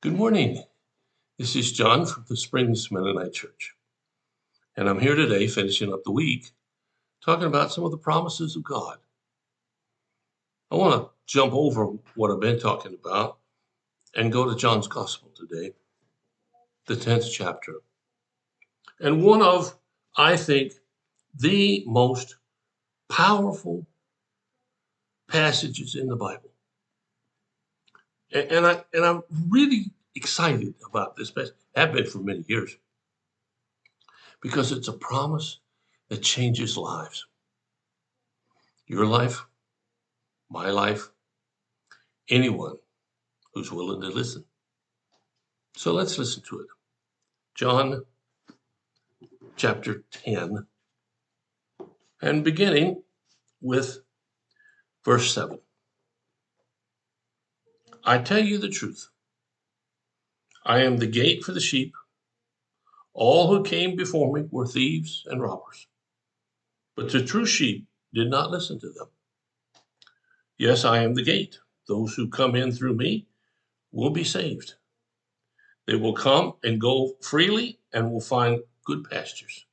Good morning. This is John from the Springs Mennonite Church. And I'm here today finishing up the week talking about some of the promises of God. I want to jump over what I've been talking about and go to John's Gospel today, the 10th chapter. And one of, I think, the most powerful passages in the Bible. And I'm really excited about this passage. Have been for many years because it's a promise that changes lives. Your life, my life, anyone who's willing to listen. So let's listen to it. John chapter 10, and beginning with verse 7. I tell you the truth. I am the gate for the sheep. All who came before me were thieves and robbers, but the true sheep did not listen to them. Yes, I am the gate. Those who come in through me will be saved. They will come and go freely and will find good pastures.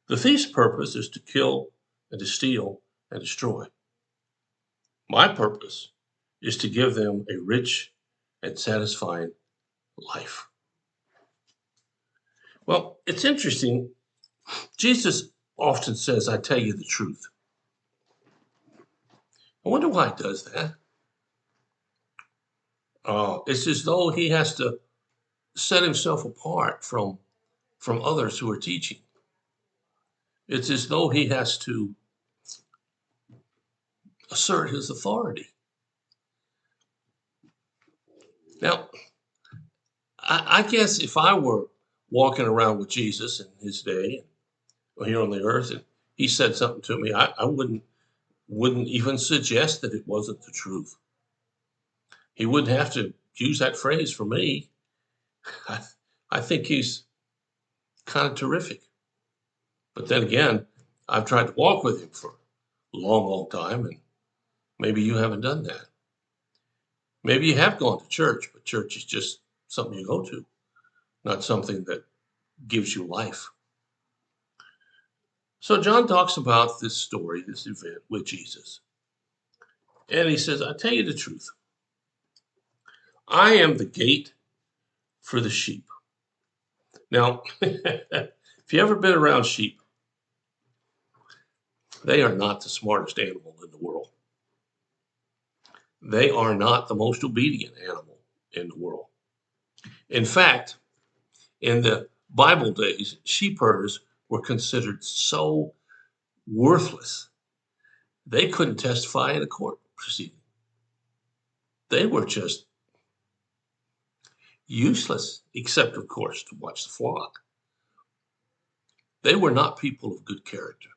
The thief's purpose is to kill and to steal and destroy. My purpose is to give them a rich and satisfying life. Well, it's interesting. Jesus often says, I tell you the truth. I wonder why he does that. It's as though he has to set himself apart from others who are teaching. It's as though he has to assert his authority. Now, I guess if I were walking around with Jesus in his day, here on the earth, and he said something to me, I wouldn't even suggest that it wasn't the truth. He wouldn't have to use that phrase for me. I, I think he's kind of terrific. But then again, I've tried to walk with him for a long time, and maybe you haven't done that. Maybe you have gone to church, but church is just something you go to, not something that gives you life. So John talks about this story, this event with Jesus. And he says, I tell you the truth. I am the gate for the sheep. Now, if you ever been around sheep, they are not the smartest animal in the world. They are not the most obedient animal in the world. In fact, in the Bible days, sheep herders were considered so worthless, they couldn't testify in a court proceeding. They were just useless, except, of course, to watch the flock. They were not people of good character.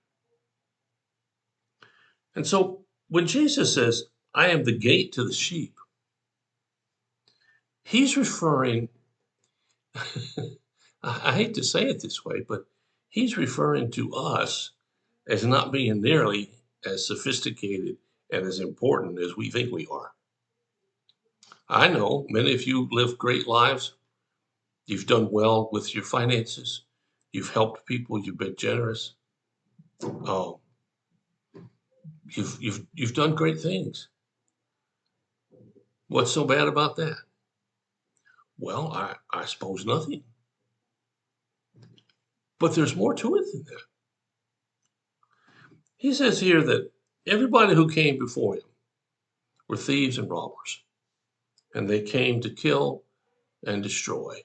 And so when Jesus says, I am the gate to the sheep, he's referring, I hate to say it this way, but he's referring to us as not being nearly as sophisticated and as important as we think we are. I know many of you live great lives. You've done well with your finances. You've helped people. You've been generous. Uh, you've done great things. What's so bad about that? Well, I suppose nothing. But there's more to it than that. He says here that everybody who came before him were thieves and robbers, and they came to kill and destroy.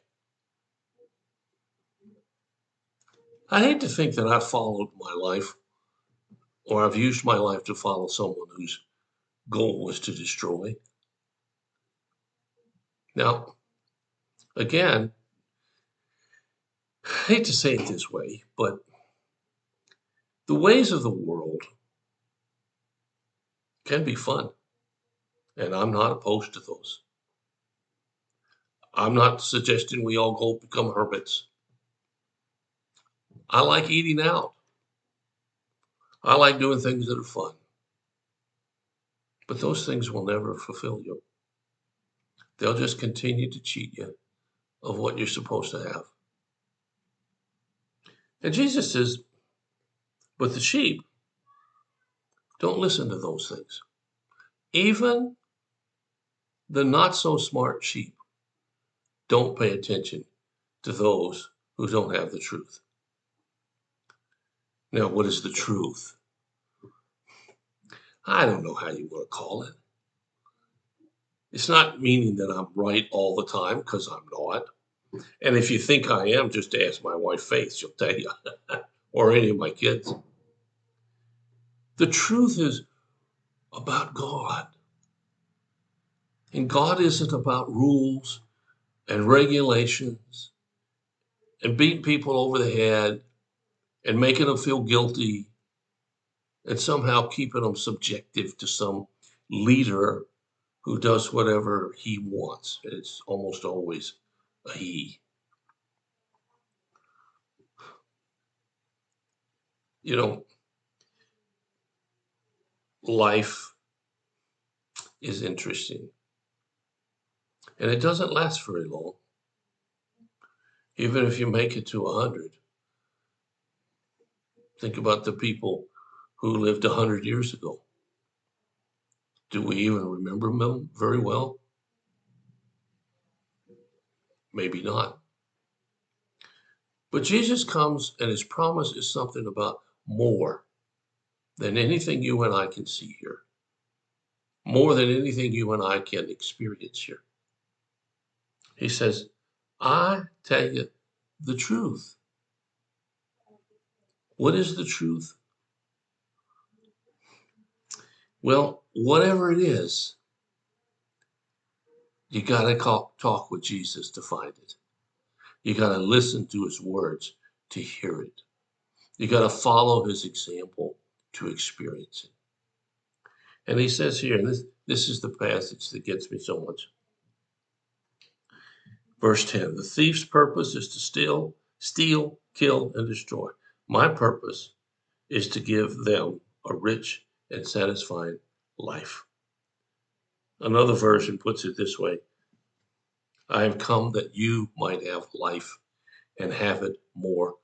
I hate to think that I've followed my life, or I've used my life to follow someone whose goal was to destroy. Now, again, I hate to say it this way, but the ways of the world can be fun, and I'm not opposed to those. I'm not suggesting we all go become hermits. I like eating out. I like doing things that are fun. But those things will never fulfill you. They'll just continue to cheat you of what you're supposed to have. And Jesus says, but the sheep don't listen to those things. Even the not so smart sheep don't pay attention to those who don't have the truth. Now, what is the truth? I don't know how you want to call it. It's not meaning that I'm right all the time, because I'm not. And if you think I am, just ask my wife Faith, she'll tell you, or any of my kids. The truth is about God. And God isn't about rules and regulations and beating people over the head and making them feel guilty and somehow keeping them subjective to some leader who does whatever he wants. It's almost always a he. You know, life is interesting, and it doesn't last very long. Even if you make it to 100, think about the people who lived 100 years ago. Do we even remember them very well? Maybe not. But Jesus comes, and his promise is something about more than anything you and I can see here, more than anything you and I can experience here. He says, I tell you the truth. What is the truth? Well, whatever it is, you got to talk with Jesus to find it. You got to listen to his words to hear it. You got to follow his example to experience it. And he says here, and this is the passage that gets me so much. Verse 10, the thief's purpose is to steal, kill, and destroy. My purpose is to give them a rich and satisfying life. Another version puts it this way, I have come that you might have life and have it more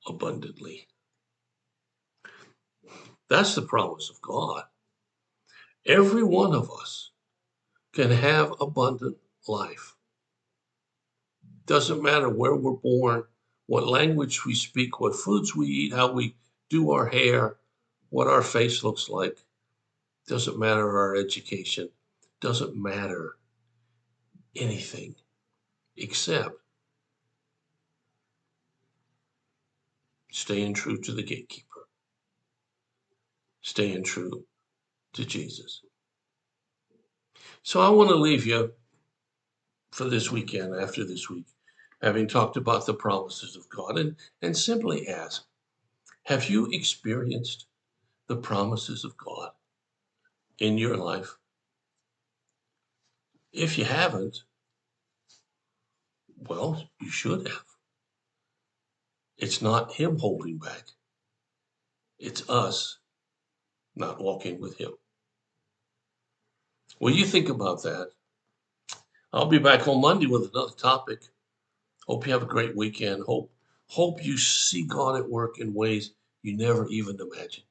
abundantly. That's the promise of God. Every one of us can have abundant life. Doesn't matter where we're born, what language we speak, what foods we eat, how we do our hair, what our face looks like. Doesn't matter our education. Doesn't matter anything except staying true to the gatekeeper, staying true to Jesus. So I want to leave you for this weekend, after this week, having talked about the promises of God, and simply ask, have you experienced the promises of God in your life? If you haven't, well, you should have. It's not him holding back. It's us not walking with him. Well, you think about that. I'll be back on Monday with another topic. Hope you have a great weekend. Hope you see God at work in ways you never even imagined.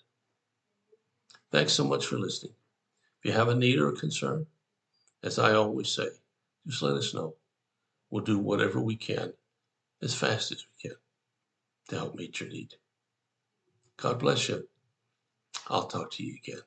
Thanks so much for listening. If you have a need or a concern, as I always say, just let us know. We'll do whatever we can as fast as we can to help meet your need. God bless you. I'll talk to you again.